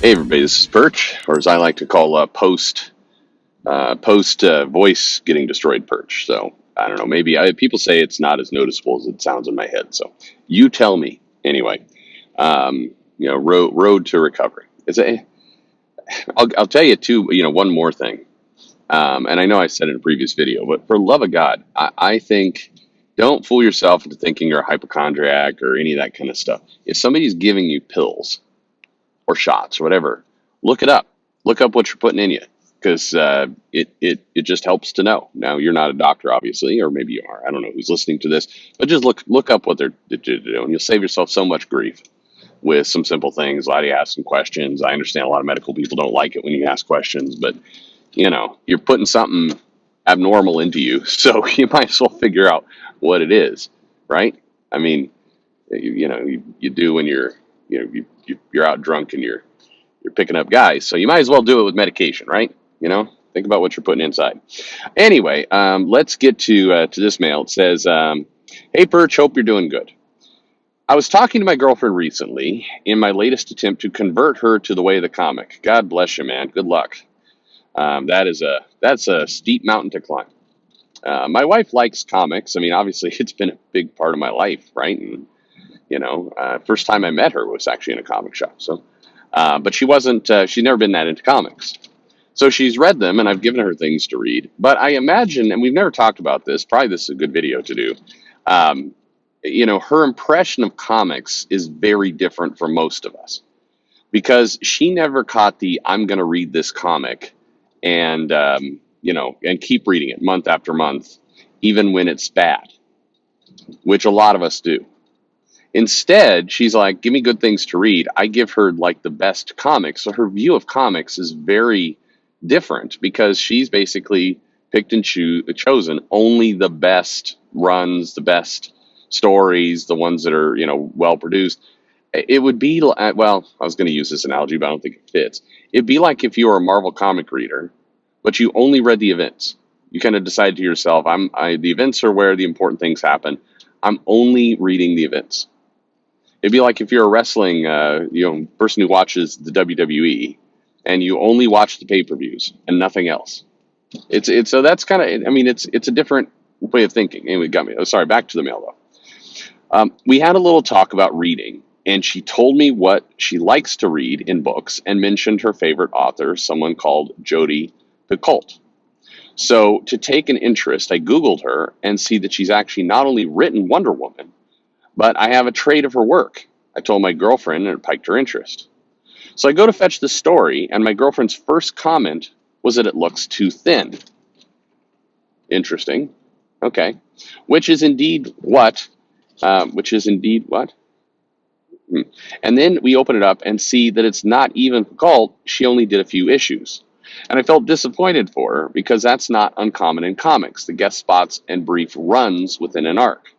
Hey everybody, this is Perch, or as I like to call post voice getting destroyed Perch. So I don't know, maybe people say it's not as noticeable as it sounds in my head. So you tell me. Anyway, road to recovery. I'll tell you too. One more thing. And I know I said it in a previous video, but for the love of God, I think don't fool yourself into thinking you're a hypochondriac or any of that kind of stuff. If somebody's giving you pills or shots or whatever, look it up. Look up what you're putting in you because it just helps to know. Now you're not a doctor, obviously, or maybe you are. I don't know who's listening to this, but just look up what they're doing. You'll save yourself so much grief with some simple things. A lot of you ask some questions. I understand a lot of medical people don't like it when you ask questions, but you're putting something abnormal into you, so you might as well figure out what it is, right? I mean, you do when you're out drunk and you're picking up guys. So you might as well do it with medication, right? Think about what you're putting inside. Anyway, let's get to this mail. It says, "Hey Perch, hope you're doing good. I was talking to my girlfriend recently in my latest attempt to convert her to the way of the comic. God bless you, man. Good luck. That's a steep mountain to climb. My wife likes comics. I mean, obviously, it's been a big part of my life, right? And first time I met her was actually in a comic shop. So, but she wasn't. She'd never been that into comics. So she's read them, and I've given her things to read. But I imagine, and we've never talked about this. Probably this is a good video to do. Um, her impression of comics is very different from most of us because she never caught the "I'm going to read this comic," and and keep reading it month after month, even when it's bad, which a lot of us do. Instead, she's like, give me good things to read. I give her like the best comics. So her view of comics is very different because she's basically picked and chosen only the best runs, the best stories, the ones that are, well produced. It would be, well, I was going to use this analogy, but I don't think it fits. It'd be like if you were a Marvel comic reader, but you only read the events. You kind of decide to yourself, the events are where the important things happen. I'm only reading the events. It'd be like if you're a wrestling, person who watches the WWE, and you only watch the pay-per-views and nothing else. It's so that's kind of. I mean, it's a different way of thinking. Anyway, got me. Oh, sorry. Back to the mail though. We had a little talk about reading, and she told me what she likes to read in books, and mentioned her favorite author, someone called Jodi Picoult. So to take an interest, I Googled her and see that she's actually not only written Wonder Woman, but I have a trade of her work. I told my girlfriend and it piqued her interest. So I go to fetch the story, and my girlfriend's first comment was that it looks too thin. Interesting. Okay. Which is indeed what? And then we open it up and see that it's not even Picoult. She only did a few issues. And I felt disappointed for her because that's not uncommon in comics, the guest spots and brief runs within an arc.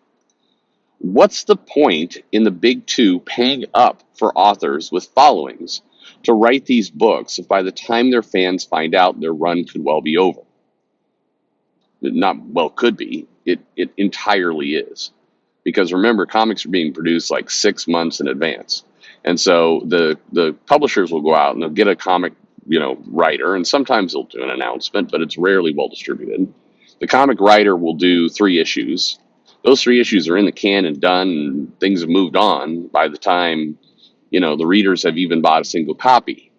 What's the point in the big two paying up for authors with followings to write these books if by the time their fans find out their run could well be over? Not well could be. It entirely is. Because remember, comics are being produced like 6 months in advance. And so the publishers will go out and they'll get a comic, writer, and sometimes they'll do an announcement, but it's rarely well distributed. The comic writer will do 3 issues. Those 3 issues are in the can and done, and things have moved on by the time, the readers have even bought a single copy.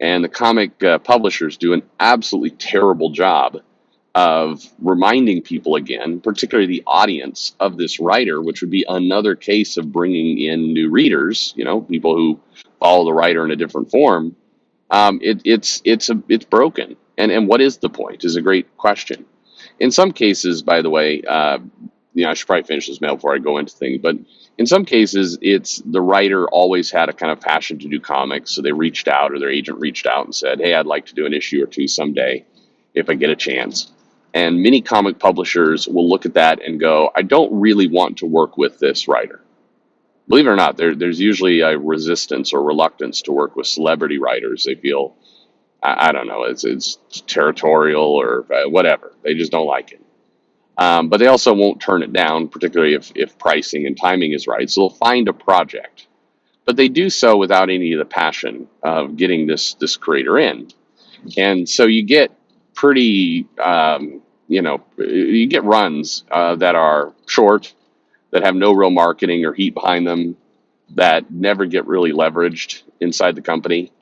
And the comic publishers do an absolutely terrible job of reminding people again, particularly the audience, of this writer, which would be another case of bringing in new readers, people who follow the writer in a different form. It's broken. And what is the point is a great question. In some cases, by the way, I should probably finish this mail before I go into things, but in some cases, it's the writer always had a kind of passion to do comics, so they reached out, or their agent reached out and said, hey, I'd like to do an issue or two someday if I get a chance. And many comic publishers will look at that and go, I don't really want to work with this writer. Believe it or not, there's usually a resistance or reluctance to work with celebrity writers. They feel, I don't know, it's territorial or whatever. They just don't like it. But they also won't turn it down, particularly if pricing and timing is right. So they'll find a project but they do so without any of the passion of getting this creator in. And so you get pretty, you get runs that are short, that have no real marketing or heat behind them, that never get really leveraged inside the company.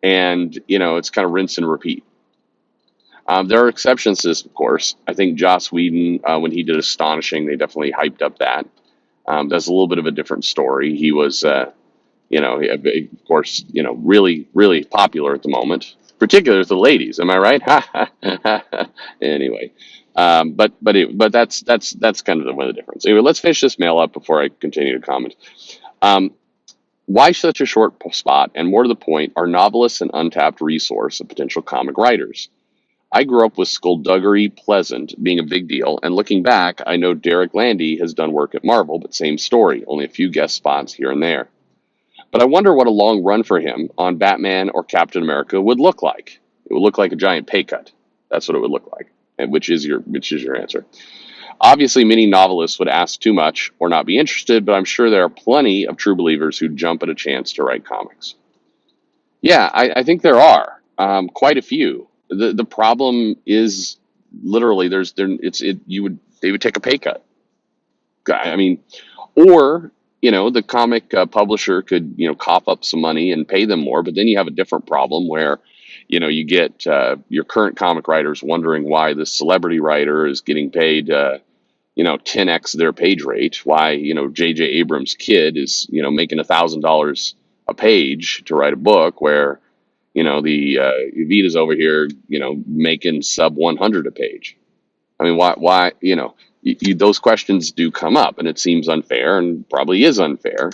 And, it's kind of rinse and repeat. There are exceptions to this, of course. I think Joss Whedon, when he did Astonishing, they definitely hyped up that. That's a little bit of a different story. He was, of course, really, really popular at the moment, particularly with the ladies. Am I right? Anyway, but that's kind of one of the difference. Anyway, let's finish this mail up before I continue to comment. Um, why such a short spot? And more to the point, are novelists an untapped resource of potential comic writers? I grew up with Skullduggery Pleasant being a big deal, and looking back, I know Derek Landy has done work at Marvel, but same story, only a few guest spots here and there. But I wonder what a long run for him on Batman or Captain America would look like. It would look like a giant pay cut. That's what it would look like. And which is your answer? Obviously, many novelists would ask too much or not be interested, but I'm sure there are plenty of true believers who jump at a chance to write comics. Yeah, I think there are quite a few. The problem is literally they would take a pay cut. I mean, or the comic publisher could cough up some money and pay them more, but then you have a different problem where you get your current comic writers wondering why this celebrity writer is getting paid 10x their page rate, why J.J. Abrams' kid is making $1,000 a page to write a book, where the Evita's over here making sub 100 a page. I mean, why those questions do come up, and it seems unfair, and probably is unfair.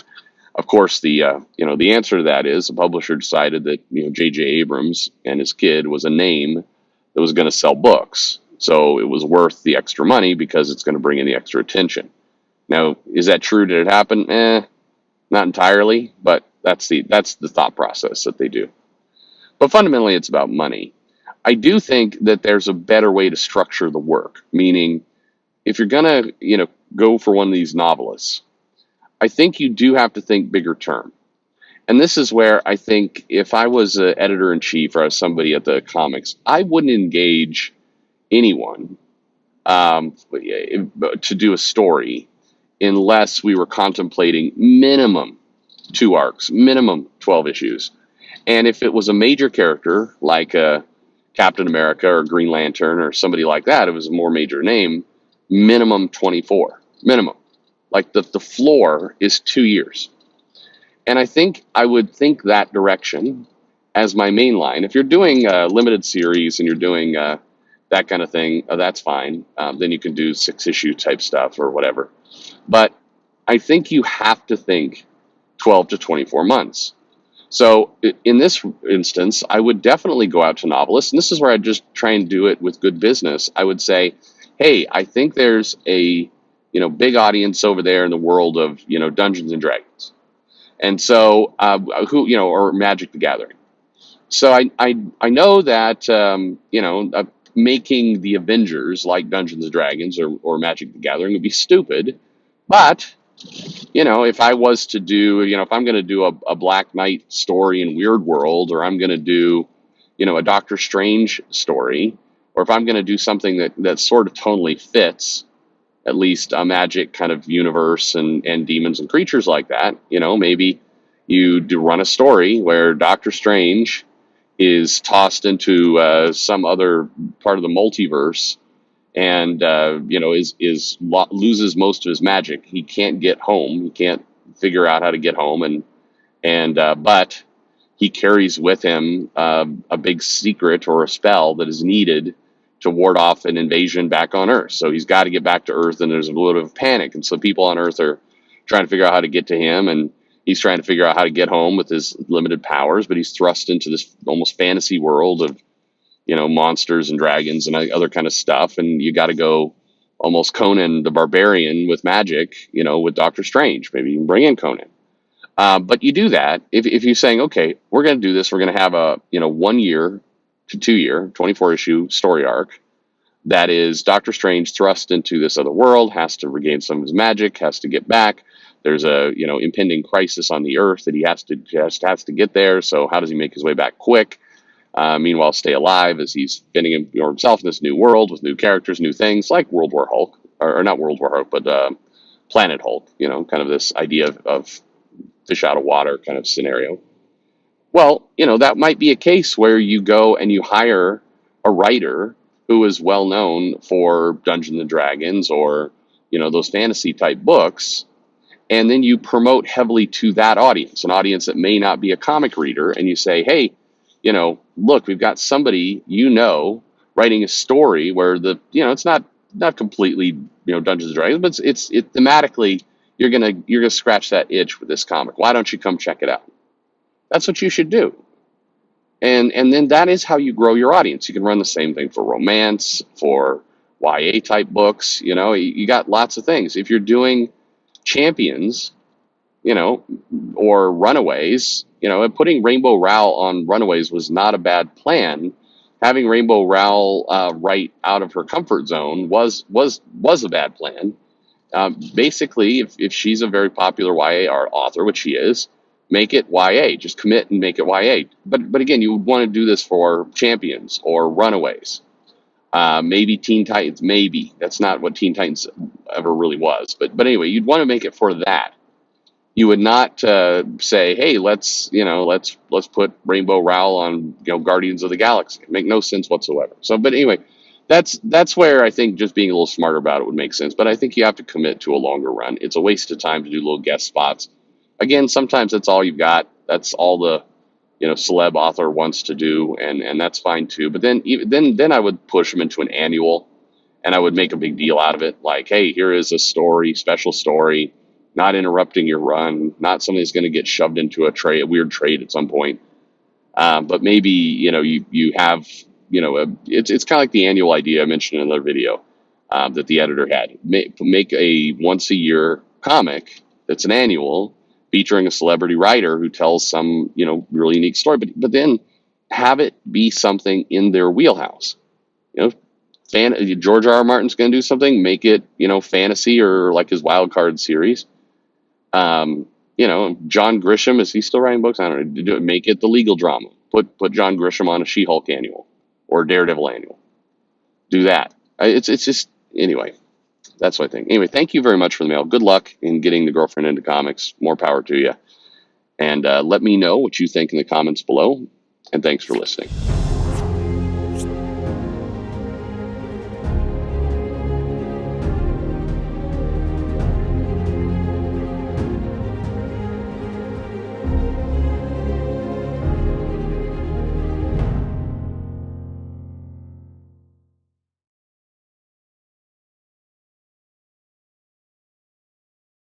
Of course, the answer to that is the publisher decided that J.J. Abrams and his kid was a name that was going to sell books, so it was worth the extra money because it's going to bring in the extra attention. Now, is that true? Did it happen? Not entirely, but that's the thought process that they do. But fundamentally, it's about money. I do think that there's a better way to structure the work, meaning if you're gonna, go for one of these novelists, I think you do have to think bigger term. And this is where I think if I was an editor in chief or I was somebody at the comics, I wouldn't engage anyone to do a story unless we were contemplating minimum 2 arcs, minimum 12 issues. And if it was a major character like Captain America or Green Lantern or somebody like that, it was a more major name, minimum 24, minimum. Like the floor is 2 years. And I think I would think that direction as my main line. If you're doing a limited series and you're doing that kind of thing, that's fine. Then you can do 6-issue type stuff or whatever. But I think you have to think 12 to 24 months. So in this instance, I would definitely go out to novelists. And this is where I just try and do it with good business. I would say, hey, I think there's a big audience over there in the world of Dungeons and Dragons, and so or Magic the Gathering. So I know that making the Avengers like Dungeons and Dragons or Magic the Gathering would be stupid, but if I was to do, if I'm going to do a Black Knight story in Weird World, or I'm going to do, a Doctor Strange story, or if I'm going to do something that sort of tonally fits at least a magic kind of universe and demons and creatures like that, maybe you do run a story where Doctor Strange is tossed into some other part of the multiverse and loses most of his magic. He can't get home. He can't figure out how to get home, but he carries with him a big secret or a spell that is needed to ward off an invasion back on Earth. So he's got to get back to Earth, and there's a little bit of panic, and so people on Earth are trying to figure out how to get to him, and he's trying to figure out how to get home with his limited powers. But he's thrust into this almost fantasy world of monsters and dragons and other kind of stuff. And you got to go almost Conan the Barbarian with magic, with Doctor Strange. Maybe you can bring in Conan. But you do that if you're saying, okay, we're going to do this. We're going to have a, 1 year to 2 year, 24 issue story arc. That is Doctor Strange thrust into this other world, has to regain some of his magic, has to get back. there's a impending crisis on the earth that he has to get there. So how does he make his way back quick? Meanwhile, stay alive as he's fitting himself in this new world with new characters, new things like World War Hulk, or not World War Hulk, but Planet Hulk. Kind of this idea of fish out of water kind of scenario. Well, that might be a case where you go and you hire a writer who is well known for Dungeons and Dragons or, those fantasy type books. And then you promote heavily to that audience, an audience that may not be a comic reader. And you say, hey, look, we've got somebody, writing a story where it's not completely, Dungeons and Dragons, but it's thematically, you're going to scratch that itch with this comic. Why don't you come check it out? That's what you should do. And then that is how you grow your audience. You can run the same thing for romance, for YA type books. You got lots of things. If you're doing champions, or runaways, and putting Rainbow Rowell on Runaways was not a bad plan. Having Rainbow Rowell write out of her comfort zone was a bad plan. Basically, if she's a very popular YA author, which she is, make it YA. Just commit and make it YA. But again, you would want to do this for champions or runaways. Maybe Teen Titans. Maybe that's not what Teen Titans ever really was. But anyway, you'd want to make it for that. You would not say, hey, let's put Rainbow Rowell on Guardians of the Galaxy. It make no sense whatsoever. So, but anyway, that's where I think just being a little smarter about it would make sense. But I think you have to commit to a longer run. It's a waste of time to do little guest spots. Again, sometimes that's all you've got. That's all the celeb author wants to do, and that's fine too. But then I would push them into an annual, and I would make a big deal out of it. Like, hey, here is a story, special story, not interrupting your run, not something that's going to get shoved into a weird trade at some point. But maybe you have it's kind of like the annual idea I mentioned in another video that the editor had. Make a once a year comic that's an annual, featuring a celebrity writer who tells some, really unique story, but then have it be something in their wheelhouse. George R.R. Martin's going to do something, make it, fantasy or like his Wild Card series. John Grisham, is he still writing books? I don't know. Make it the legal drama. Put John Grisham on a She-Hulk annual or Daredevil annual. Do that. It's just, anyway. That's what I think. Anyway, thank you very much for the mail. Good luck in getting the girlfriend into comics. More power to you. And let me know what you think in the comments below. And thanks for listening.